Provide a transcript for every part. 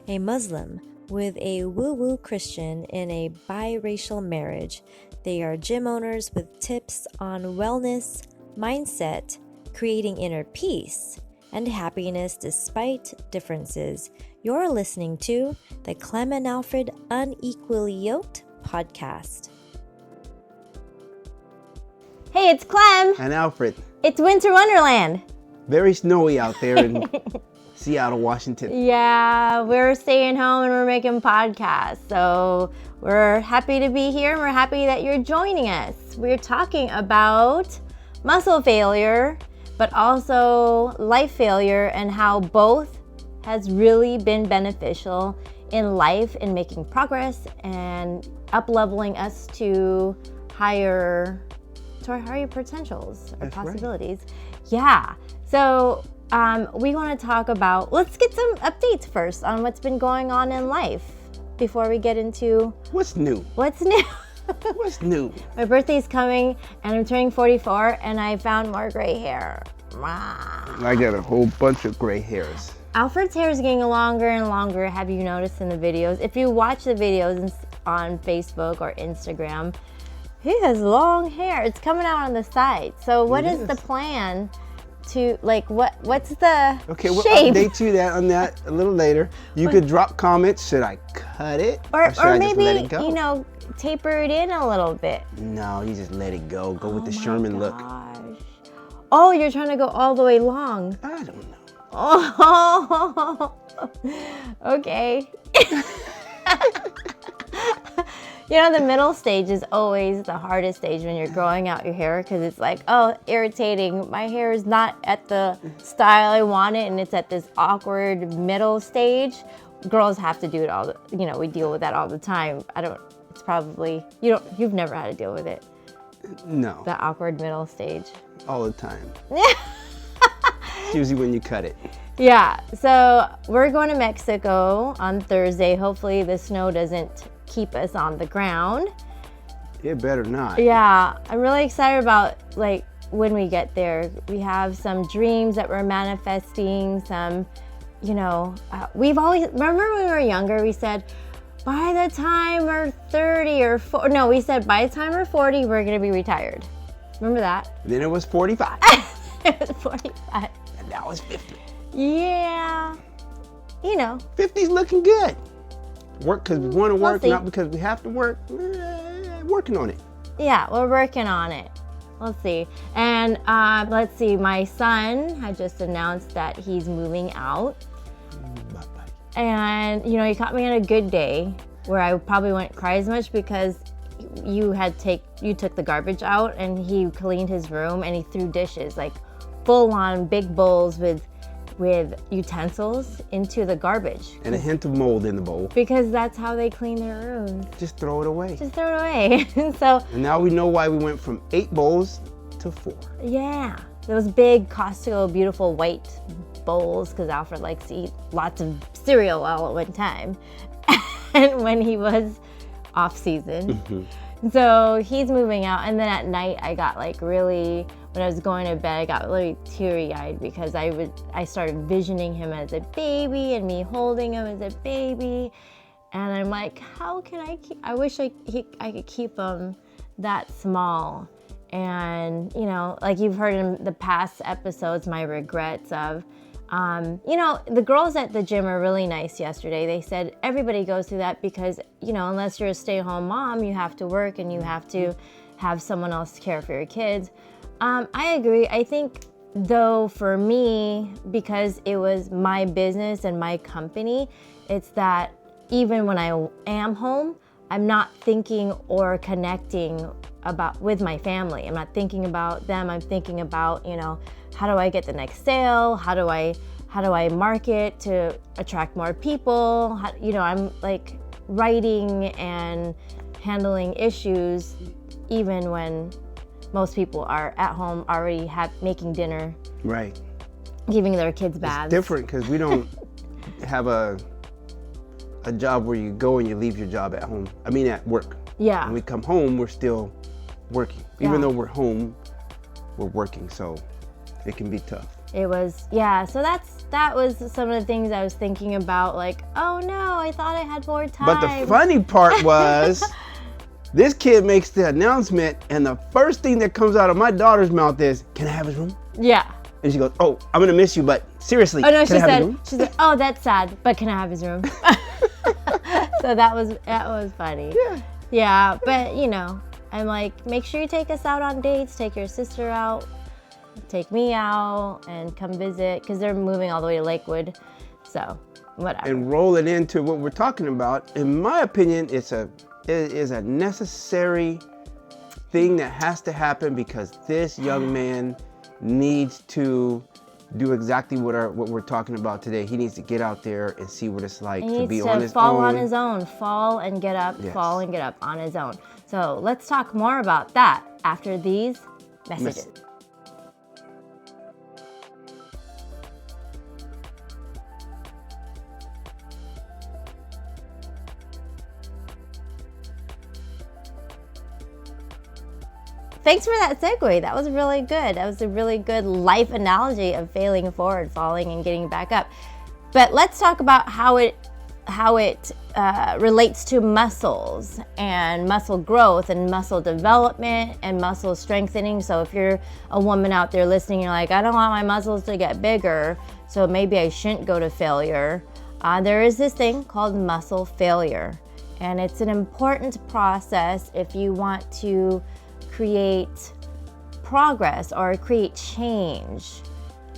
a Muslim with a woo-woo Christian in a biracial marriage. They are gym owners with tips on wellness, mindset, creating inner peace, and happiness despite differences. You're listening to the Clem and Alfred Unequally Yoked podcast. Hey, it's Clem. And Alfred. It's Winter Wonderland. Very snowy out there in Seattle, Washington. Yeah, we're staying home and we're making podcasts. So we're happy to be here and we're happy that you're joining us. We're talking about muscle failure, but also life failure and how both has really been beneficial in life in making progress and up-leveling us to our higher potentials or possibilities. Right. Yeah. So we want to talk about, let's get some updates first on what's been going on in life before we get into What's new? What's new? What's new? My birthday's coming and I'm turning 44 and I found more gray hair. I got a whole bunch of gray hairs. Alfred's hair is getting longer and longer. Have you noticed in the videos? If you watch the videos on Facebook or Instagram, he has long hair. It's coming out on the side. So what is the plan to, like, what's the Okay, we'll shape? update you on that a little later. You could drop comments. Should I cut it? Or should I maybe, just let it go? you know, taper it in a little bit. No, you just let it go. Go with the Sherman look. Oh, you're trying to go all the way long. I don't know. Oh, okay. You know, the middle stage is always the hardest stage when you're growing out your hair because it's like, oh, irritating. My hair is not at the style I want it and it's at this awkward middle stage. Girls have to do it we deal with that all the time. It's probably, you've never had to deal with it. No. The awkward middle stage. All the time. It's usually when you cut it. Yeah, so we're going to Mexico on Thursday. Hopefully the snow doesn't keep us on the ground. It better not. Yeah, I'm really excited about like when we get there. We have some dreams that we're manifesting, some, we've always, remember when we were younger, we said, by the time we're 30 or 40, no, we said by the time we're 40, we're going to be retired. Remember that? Then it was 45. It was 45. And now it's 50. Yeah. 50's looking good. Work because we want to work, We'll not because we have to work. Working on it. Yeah, we're working on it. We'll see. And let's see, my son had just announced that he's moving out. Bye-bye. And, he caught me on a good day where I probably wouldn't cry as much because you took the garbage out and he cleaned his room and he threw dishes, like full on big bowls with utensils into the garbage. And a hint of mold in the bowl. Because that's how they clean their rooms. Just throw it away. Just throw it away. And now we know why we went from 8 bowls to 4. Yeah, those big Costco beautiful white bowls because Alfred likes to eat lots of cereal all at one time. And when he was off season. So he's moving out, and then at night I got when I was going to bed, I got really teary-eyed because I started visioning him as a baby and me holding him as a baby, and I'm like, how can I wish I could keep him that small. And like you've heard in the past episodes, my regrets of the girls at the gym are really nice yesterday. They said everybody goes through that because, unless you're a stay-at-home mom, you have to work and you have to have someone else care for your kids. I agree. I think, though, for me, because it was my business and my company, it's that even when I am home, I'm not thinking or connecting with my family. I'm not thinking about them. I'm thinking about, how do I get the next sale? How do I market to attract more people? I'm like writing and handling issues even when most people are at home already making dinner. Right. Giving their kids baths. It's different because we don't have a job where you go and you leave your job at home. I mean at work. Yeah. When we come home, we're still working. Even though we're home, we're working. So it can be tough. it was, yeah. So that was some of the things I was thinking about. Like, oh no, I thought I had more time. But the funny part was, this kid makes the announcement, and the first thing that comes out of my daughter's mouth is, "Can I have his room?" Yeah. And she goes, "Oh, I'm gonna miss you, but seriously, Oh no, can I have his room?" she said, "Oh, that's sad, but can I have his room?" So that was funny. Yeah. Yeah, but you know, I'm like, make sure you take us out on dates, take your sister out, take me out, and come visit, because they're moving all the way to Lakewood. So, whatever. And roll it into what we're talking about. In my opinion, it is a necessary thing that has to happen, because this young man needs to do exactly what we're talking about today. He needs to get out there and see what it's like to be on his own. Fall on his own, fall and get up, Yes. fall and get up on his own. So let's talk more about that after these messages. Thanks for that segue. That was really good. That was a really good life analogy of failing forward, falling, and getting back up. But let's talk about how it relates to muscles and muscle growth and muscle development and muscle strengthening. So if you're a woman out there listening, you're like, I don't want my muscles to get bigger, so maybe I shouldn't go to failure. There is this thing called muscle failure, and it's an important process if you want to create progress or create change.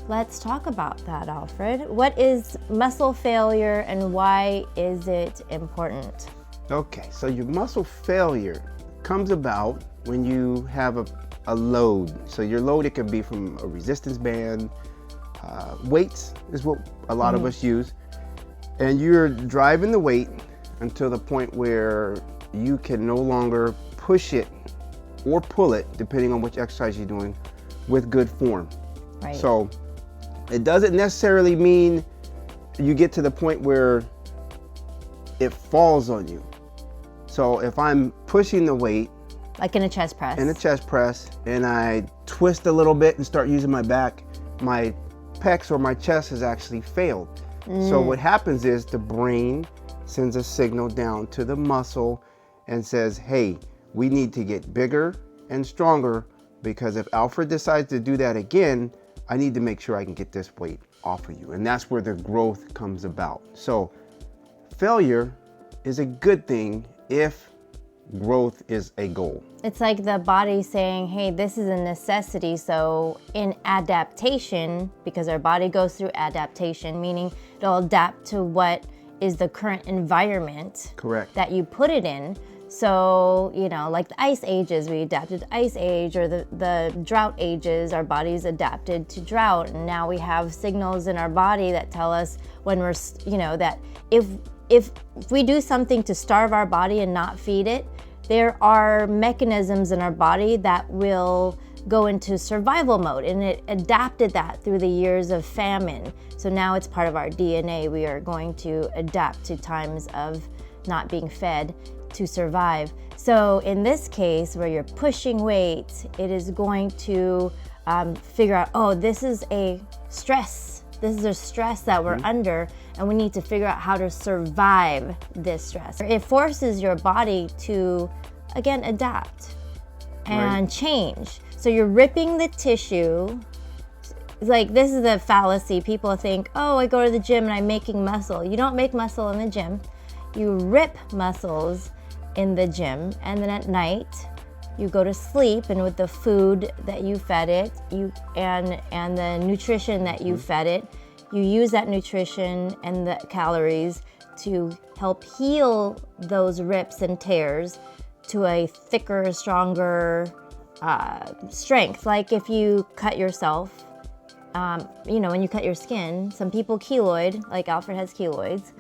Let's talk about that, Alfred. What is muscle failure and why is it important? Okay, so your muscle failure comes about when you have a load. So your load, it can be from a resistance band, weights is what a lot of us use. And you're driving the weight until the point where you can no longer push it or pull it, depending on which exercise you're doing, with good form. Right. So it doesn't necessarily mean you get to the point where it falls on you. So if I'm pushing the weight, like in a chest press. and I twist a little bit and start using my back, my pecs or my chest has actually failed. So what happens is the brain sends a signal down to the muscle and says, hey, we need to get bigger and stronger, because if Alfred decides to do that again, I need to make sure I can get this weight off of you. And that's where the growth comes about. So failure is a good thing if growth is a goal. It's like the body saying, hey, this is a necessity. So in adaptation, because our body goes through adaptation, meaning it'll adapt to what is the current environment. Correct. That you put it in. So, you know, like the ice ages, we adapted to ice age, or the drought ages, our bodies adapted to drought. And now we have signals in our body that tell us when we're, you know, that if we do something to starve our body and not feed it, there are mechanisms in our body that will go into survival mode. And it adapted that through the years of famine. So now it's part of our DNA. We are going to adapt to times of not being fed to survive. So in this case, where you're pushing weights, it is going to figure out, oh, this is a stress. This is a stress that we're under, and we need to figure out how to survive this stress. It forces your body to, again, adapt and change. So you're ripping the tissue. Like, this is the fallacy. People think, oh, I go to the gym and I'm making muscle. You don't make muscle in the gym. You rip muscles in the gym, and then at night you go to sleep, and with the food that you fed it, and the nutrition that you fed it, you use that nutrition and the calories to help heal those rips and tears to a thicker, stronger strength. Like if you cut yourself, you know, when you cut your skin, some people keloid, like Alfred has keloids.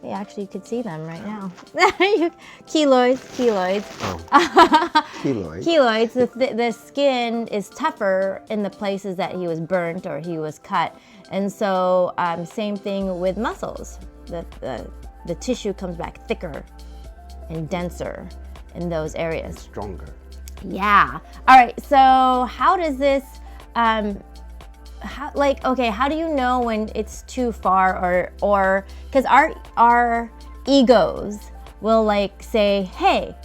Actually, you could see them right now. Keloids. Keloids. The skin is tougher in the places that he was burnt or he was cut. And so same thing with muscles. The tissue comes back thicker and denser in those areas. Stronger. Yeah. All right. So how does this how do you know when it's too far, or because our egos will like say, hey,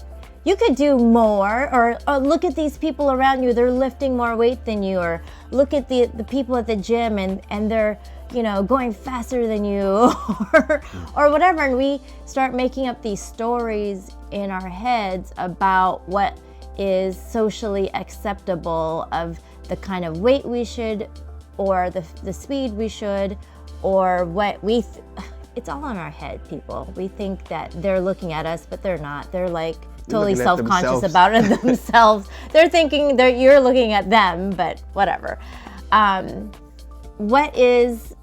you could do more, or oh, look at these people around you, they're lifting more weight than you, or look at the people at the gym and they're, you know, going faster than you, or whatever. And we start making up these stories in our heads about what is socially acceptable of the kind of weight we should, or the speed we should, or what it's all in our head, people. We think that they're looking at us, but they're not. They're like totally self-conscious about it themselves. They're thinking you're looking at them, but whatever. What is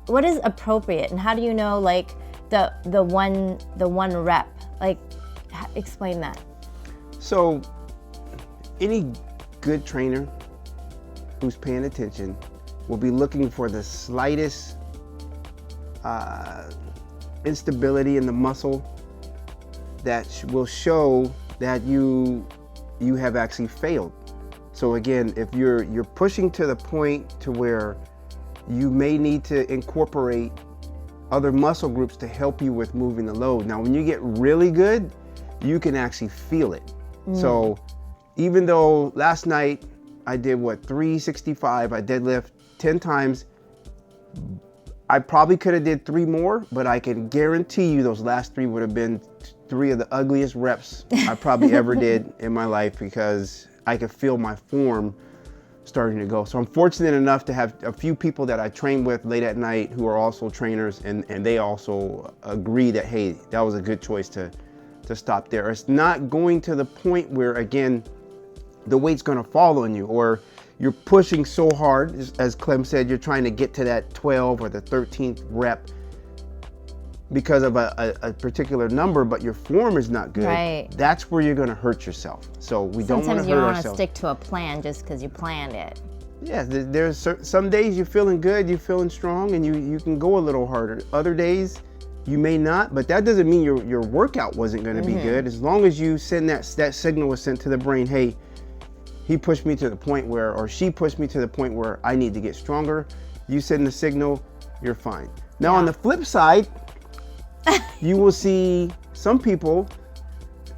appropriate, and how do you know like the one rep? Like, explain that. So any good trainer who's paying attention will be looking for the slightest instability in the muscle that will show that you have actually failed. So again, if you're pushing to the point to where you may need to incorporate other muscle groups to help you with moving the load. Now, when you get really good, you can actually feel it. So even though last night I did 365, I deadlift 10 times, I probably could have did 3 more, but I can guarantee you those last 3 would have been 3 of the ugliest reps I probably ever did in my life, because I could feel my form starting to go. So I'm fortunate enough to have a few people that I train with late at night who are also trainers, and they also agree that, hey, that was a good choice to stop there. It's not going to the point where, again, the weight's gonna fall on you, or you're pushing so hard, as Clem said, you're trying to get to that 12 or the 13th rep because of a particular number, but your form is not good. Right. That's where you're gonna hurt yourself. So we don't wanna hurt ourselves. Sometimes you don't wanna stick to a plan just because you planned it. Yeah, there's some days you're feeling good, you're feeling strong, and you can go a little harder. Other days, you may not, but that doesn't mean your workout wasn't gonna be good. As long as you send that signal was sent to the brain, hey, he pushed me to the point where, or she pushed me to the point where I need to get stronger. You send the signal, you're fine. Now on the flip side, you will see some people,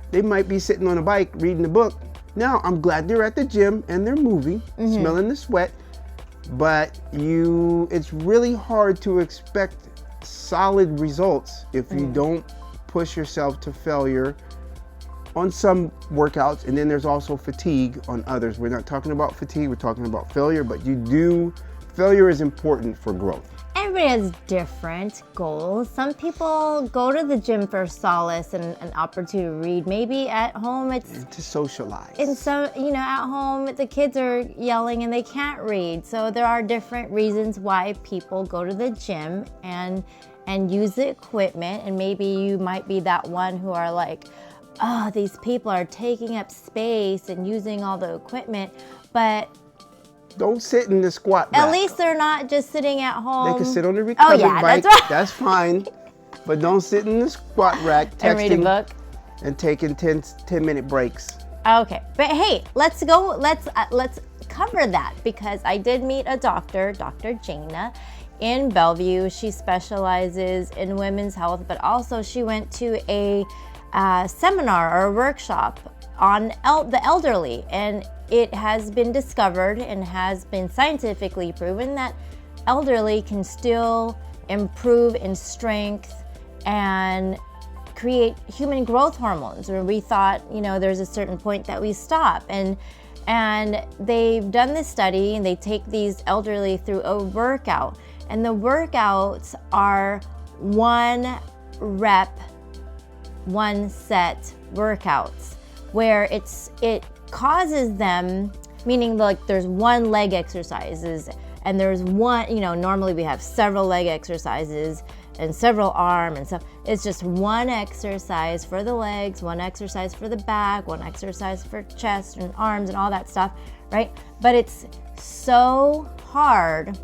they might be sitting on a bike reading the book. Now I'm glad they're at the gym and they're moving, smelling the sweat, but it's really hard to expect solid results if you don't push yourself to failure on some workouts, and then there's also fatigue on others. We're not talking about fatigue, we're talking about failure, but failure is important for growth. Everybody has different goals. Some people go to the gym for solace and an opportunity to read. Maybe at home it's to socialize. And so, at home the kids are yelling and they can't read. So there are different reasons why people go to the gym and use the equipment. And maybe you might be that one who are like, oh, these people are taking up space and using all the equipment, but don't sit in the squat rack. At least they're not just sitting at home. They can sit on the recovery bike. That's right. That's fine. But don't sit in the squat rack texting and read a book and taking 10-minute breaks. Okay, but hey, let's go. Let's cover that, because I did meet a doctor, Dr. Jana, in Bellevue. She specializes in women's health, but also she went to a seminar or a workshop on the elderly, and it has been discovered and has been scientifically proven that elderly can still improve in strength and create human growth hormones, where we thought, there's a certain point that we stop. And they've done this study, and they take these elderly through a workout, and the workouts are 1 rep, 1 set workouts, where it causes them, meaning like there's 1 leg exercises, and there's one, normally we have several leg exercises and several arm and stuff. It's just 1 exercise for the legs, 1 exercise for the back, 1 exercise for chest and arms and all that stuff, right? But it's so hard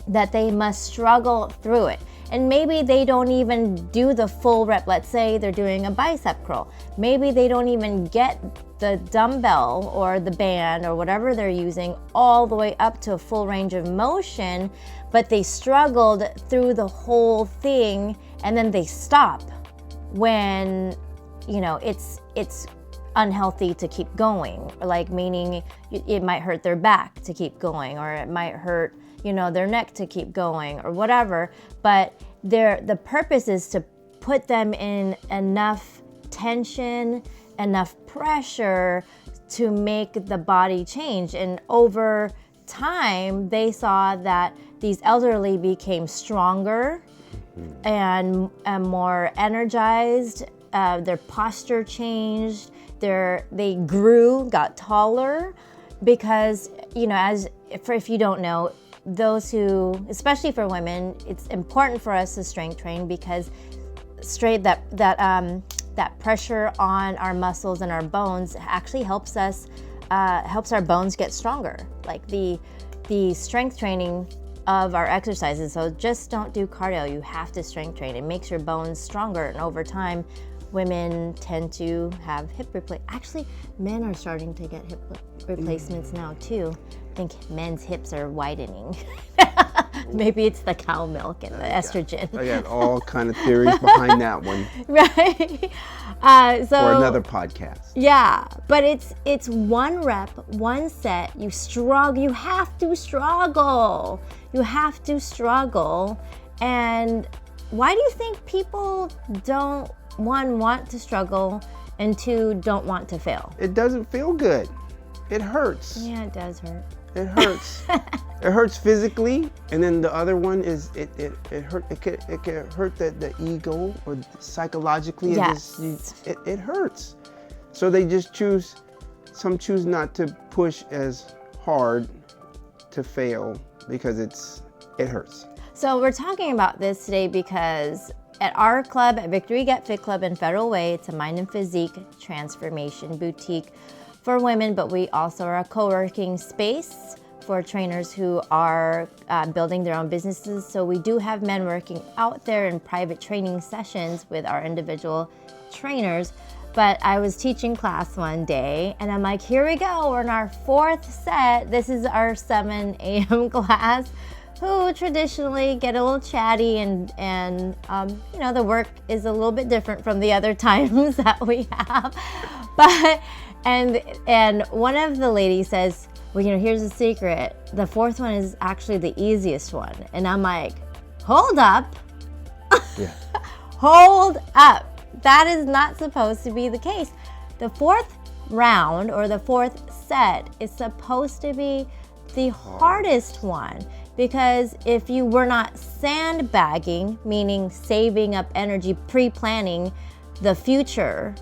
that they must struggle through it. And maybe they don't even do the full rep. Let's say they're doing a bicep curl. Maybe they don't even get the dumbbell or the band or whatever they're using all the way up to a full range of motion, but they struggled through the whole thing, and then they stop when, you know, it's unhealthy to keep going, like meaning it might hurt their back to keep going, or it might hurt, you know, their neck to keep going or whatever. But the purpose is to put them in enough tension, enough pressure to make the body change. And over time, they saw that these elderly became stronger and more energized. Their posture changed. They grew, got taller, because, you know, if you don't know, those who, especially for women, it's important for us to strength train, because that pressure on our muscles and our bones actually helps our bones get stronger. Like the strength training of our exercises. So just don't do cardio. You have to strength train. It makes your bones stronger, and over time, women tend to have hip replacements. Actually, men are starting to get hip replacements now too. I think men's hips are widening. Maybe it's the cow milk and the estrogen. I got all kind of theories behind that one. Right. For another podcast. Yeah, but it's one rep, one set. You struggle. You have to struggle. You have to struggle. And why do you think people don't, one, want to struggle, and two, don't want to fail? It doesn't feel good. It hurts. Yeah, it does hurt. It hurts. It hurts physically, and then the other one is it hurt. It can hurt the ego, or psychologically. Yes. It hurts. So they just choose. Some choose not to push as hard to fail because it hurts. So we're talking about this today because at our club, at Victory Get Fit Club in Federal Way, it's a mind and physique transformation boutique for women, but we also are a co-working space for trainers who are building their own businesses. So we do have men working out there in private training sessions with our individual trainers. But I was teaching class one day, and I'm like, here we go, we're in our fourth set. This is our 7 a.m. class, who traditionally get a little chatty, and you know, the work is a little bit different from the other times that we have. But and one of the ladies says, well, you know, here's the secret. The fourth one is actually the easiest one. And I'm like, hold up. Yeah. Hold up. That is not supposed to be the case. The fourth round, or the fourth set, is supposed to be the hardest one, because if you were not sandbagging, meaning saving up energy, pre-planning the future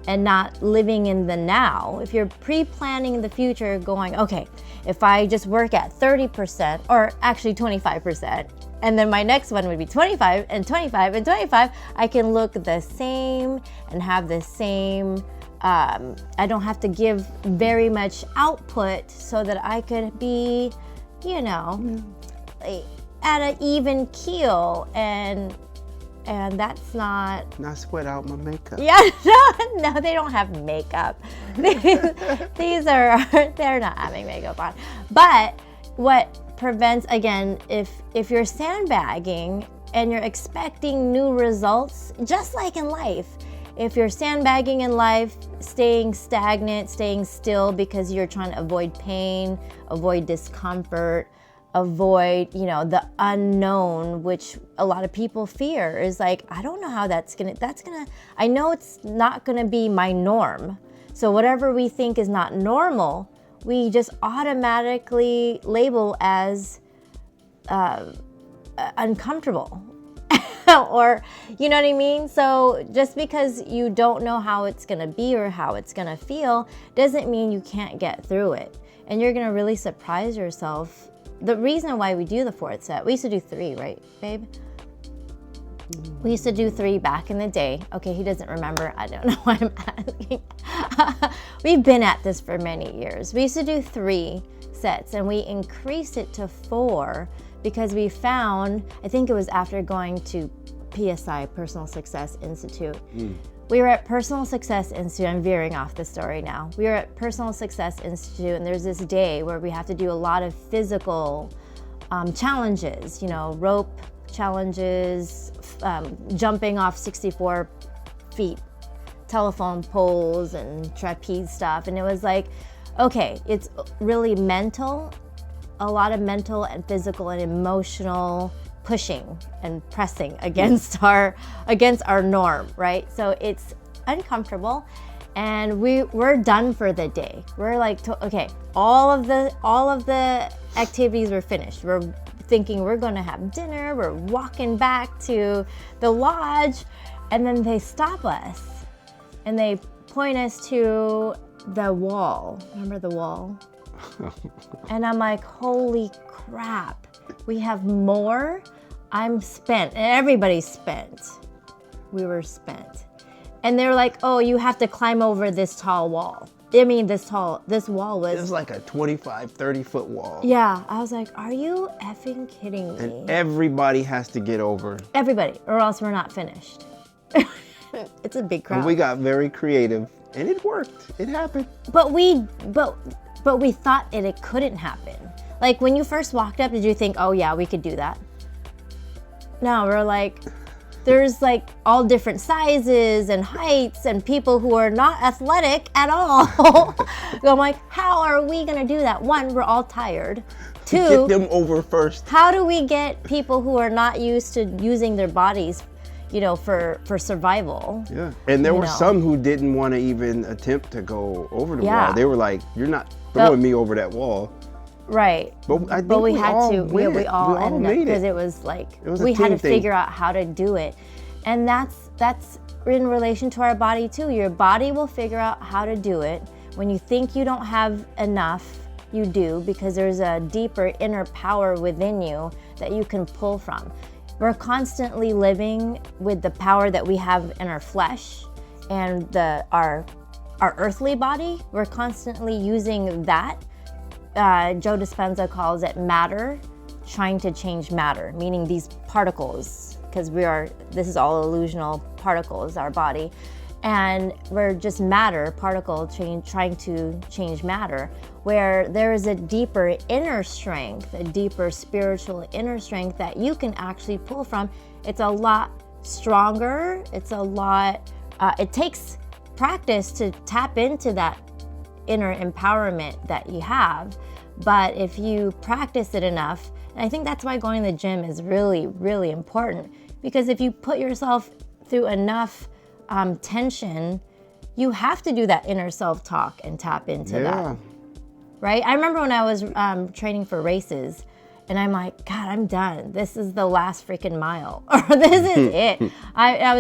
and not living in the now, if you're pre-planning the future, going, okay, if I just work at 30%, or actually 25%, and then my next one would be 25 and 25 and 25, I can look the same and have the same, I don't have to give very much output, so that I could be, you know, at an even keel, and that's not sweat out my makeup. Yeah, no, they don't have makeup. These are, they're not having makeup on. But what prevents, again, if you're sandbagging and you're expecting new results, just like in life, if you're sandbagging in life, staying stagnant, staying still because you're trying to avoid pain, avoid discomfort, avoid, you know, the unknown, which a lot of people fear, is like, I don't know how I know it's not gonna be my norm. So whatever we think is not normal, we just automatically label as uncomfortable. Or, you know what I mean? So just because you don't know how it's gonna be or how it's gonna feel doesn't mean you can't get through it. And you're gonna really surprise yourself. The reason why we do the fourth set, we used to do 3, right, babe? We used to do 3 back in the day. Okay, he doesn't remember. I don't know why I'm asking. We've been at this for many years. We used to do 3 sets, and we increased it to 4 because we found, I think it was after going to PSI, Personal Success Institute. We were at Personal Success Institute. I'm veering off the story now. We were at Personal Success Institute, and there's this day where we have to do a lot of physical challenges, you know, rope challenges, jumping off 64 feet, telephone poles, and trapeze stuff. And it was like, okay, it's really mental, a lot of mental and physical and emotional pushing and pressing against our norm, right? So it's uncomfortable, and we're done for the day. We're like, okay, all of the activities were finished. We're thinking we're going to have dinner. We're walking back to the lodge, and then they stop us and they point us to the wall. Remember the wall? And I'm like, holy crap, we have more. I'm spent. Everybody's spent. We were spent. And they're like, oh, you have to climb over this tall wall. I mean, this wall was... It was like a 25, 30-foot wall. Yeah. I was like, are you effing kidding me? And everybody has to get over. Everybody, or else we're not finished. It's a big crowd. And we got very creative, and it worked. It happened. But we thought it couldn't happen. Like, when you first walked up, did you think, oh yeah, we could do that? No, we're like, there's like all different sizes and heights and people who are not athletic at all. So I'm like, how are we gonna do that? One, we're all tired. Two, get them over first. How do we get people who are not used to using their bodies, you know, for survival? Yeah, and there were some who didn't want to even attempt to go over the wall. They were like, you're not throwing me over that wall. Right. But I think we had to. We all ended up, because it was like, we had to figure out how to do it. And that's in relation to our body too. Your body will figure out how to do it. When you think you don't have enough, you do, because there's a deeper inner power within you that you can pull from. We're constantly living with the power that we have in our flesh and our earthly body. We're constantly using that. Joe Dispenza calls it matter, trying to change matter, meaning these particles, because this is all illusional particles, our body, and we're just matter, trying to change matter, where there is a deeper inner strength, a deeper spiritual inner strength that you can actually pull from. It's a lot stronger. It's a lot, it takes practice to tap into that inner empowerment that you have. But if you practice it enough, and I think that's why going to the gym is really, really important, because if you put yourself through enough tension, you have to do that inner self-talk and tap into that, right? I remember when I was training for races, and I'm like, God, I'm done. This is the last freaking mile, or this is it. I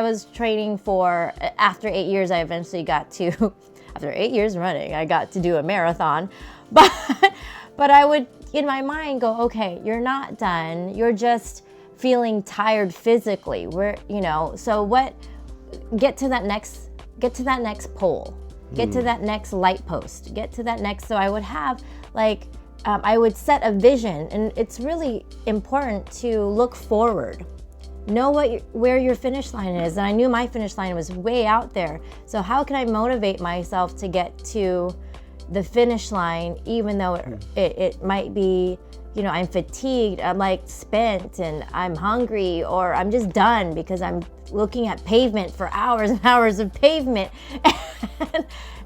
was training for, after 8 years, I eventually got to, after 8 years running, I got to do a marathon. But I would, in my mind, go, okay, you're not done. You're just feeling tired physically. So get to that next pole, get to that next light post, get to that next. So I would have I would set a vision, and it's really important to look forward. Know where your finish line is. And I knew my finish line was way out there. So how can I motivate myself to get to the finish line, even though it might be, I'm fatigued, I'm like spent, and I'm hungry, or I'm just done because I'm looking at pavement for hours and hours of pavement.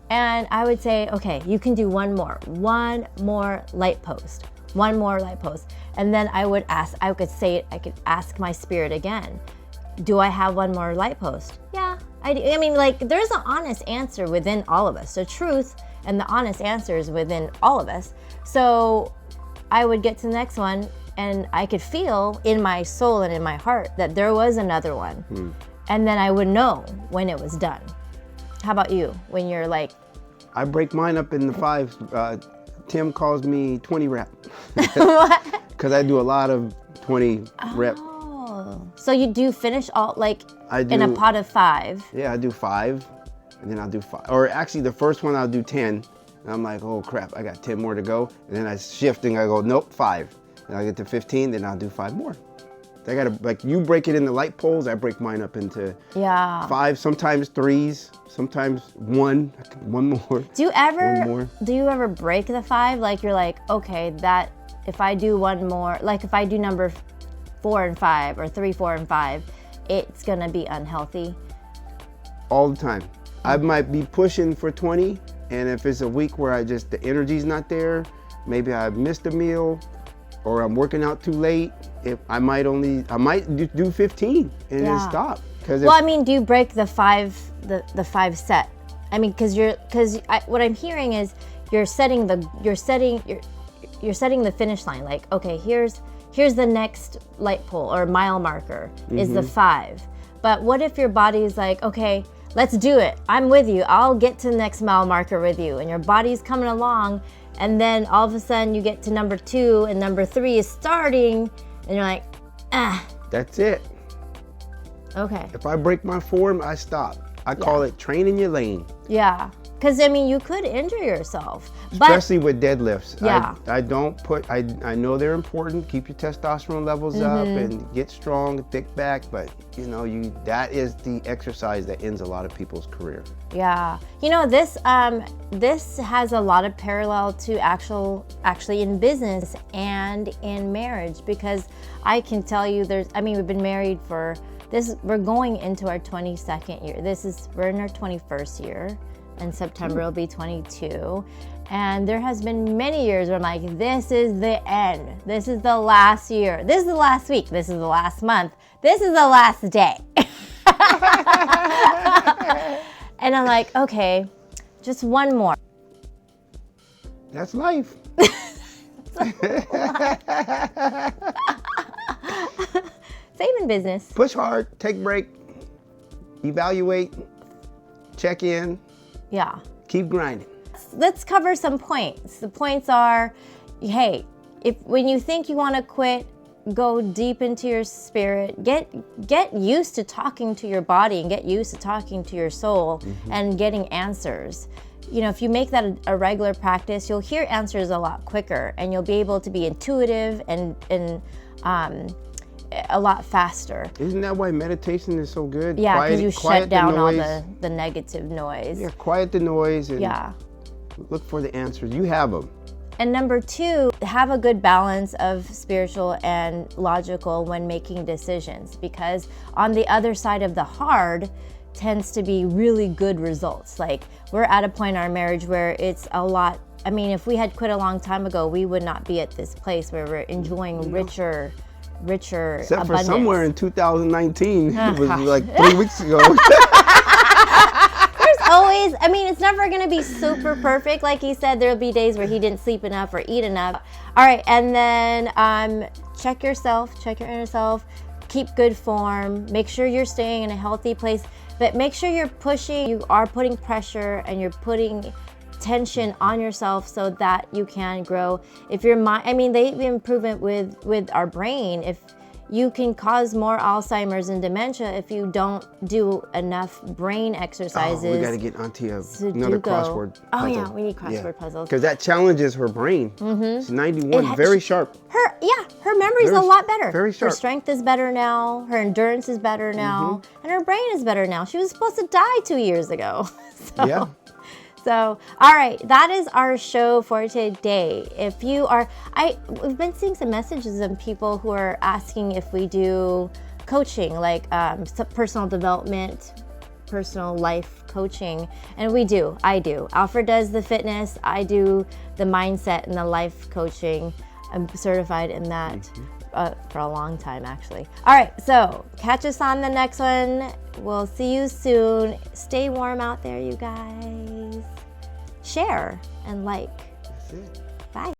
And I would say, okay, you can do one more light post. And then I could ask my spirit again, do I have one more light post? Yeah, I do. I mean, there's an honest answer within all of us. The truth and the honest answer is within all of us. So I would get to the next one, and I could feel in my soul and in my heart that there was another one. And then I would know when it was done. How about you? When you're like... I break mine up into 5. Tim calls me 20 rep. What? Because I do a lot of 20 rep. Oh. So you do finish all, in a pot of 5? Yeah, I do 5. And then I'll do 5. Or actually, the first one I'll do 10. And I'm like, oh crap, I got 10 more to go. And then I shift and I go, nope, 5. Then I get to 15, then I'll do 5 more. I gotta, like, you break it into light poles, I break mine up into 5, sometimes 3s, sometimes 1 more. Do you ever break the 5? Like, you're like, okay, that if I do 1 more, like if I do number 4 and 5 or 3, 4 and 5, it's gonna be unhealthy? All the time. I might be pushing for 20, and if it's a week where the energy's not there, maybe I missed a meal, or I'm working out too late, I might do 15 and then stop. I mean, do you break the 5 set? I mean, because what I'm hearing is you're setting the finish line. Like, okay, here's the next light pole or mile marker is the 5. But what if your body's like, okay, let's do it. I'm with you. I'll get to the next mile marker with you. And your body's coming along, and then all of a sudden you get to number 2 and number 3 is starting, and you're like, ah. That's it. Okay. If I break my form, I stop. I call it training your lane. Yeah. Because, I mean, you could injure yourself. Especially with deadlifts. Yeah. I know they're important. Keep your testosterone levels up and get strong, thick back. But, that is the exercise that ends a lot of people's career. Yeah. This has a lot of parallel to actually in business and in marriage, because I can tell you we've been married for we're going into our 22nd year. We're in our 21st year. In September it'll be 22, and there has been many years where I'm like, this is the end, this is the last year, this is the last week, this is the last month, this is the last day. And I'm like, okay, just 1 more. That's life. Same in business. Push hard, take break, evaluate, check in. Yeah. Keep grinding. Let's cover some points. The points are, hey, when you think you want to quit, go deep into your spirit. Get used to talking to your body and get used to talking to your soul and getting answers. If you make that a regular practice, you'll hear answers a lot quicker, and you'll be able to be intuitive and a lot faster. Isn't that why meditation is so good? Yeah, because you shut down all the negative noise. Yeah, quiet the noise and look for the answers. You have them. And number 2, have a good balance of spiritual and logical when making decisions, because on the other side of the hard tends to be really good results. Like, we're at a point in our marriage where it's a lot. I mean, if we had quit a long time ago, we would not be at this place where we're enjoying richer Except abundance. For somewhere in 2019, it was like 3 weeks ago. There's always, it's never going to be super perfect. Like he said, there'll be days where he didn't sleep enough or eat enough. All right, and then check yourself, check your inner self, keep good form, make sure you're staying in a healthy place, but make sure you are putting pressure and you're putting tension on yourself so that you can grow. If your mind, they've been proven with our brain, if you can cause more Alzheimer's and dementia if you don't do enough brain exercises. Oh, we got to get onto another crossword puzzle. Oh yeah, we need crossword puzzles. Because that challenges her brain. She's 91, very sharp. Her memory's a lot better. Very sharp. Her strength is better now. Her endurance is better now. And her brain is better now. She was supposed to die 2 years ago. So, all right, that is our show for today. If you are, we've been seeing some messages of people who are asking if we do coaching, like personal development, personal life coaching, and we do. I do. Alfred does the fitness. I do the mindset and the life coaching. I'm certified in that for a long time, actually. All right, so catch us on the next one. We'll see you soon. Stay warm out there, you guys. Share and like. That's it. Bye.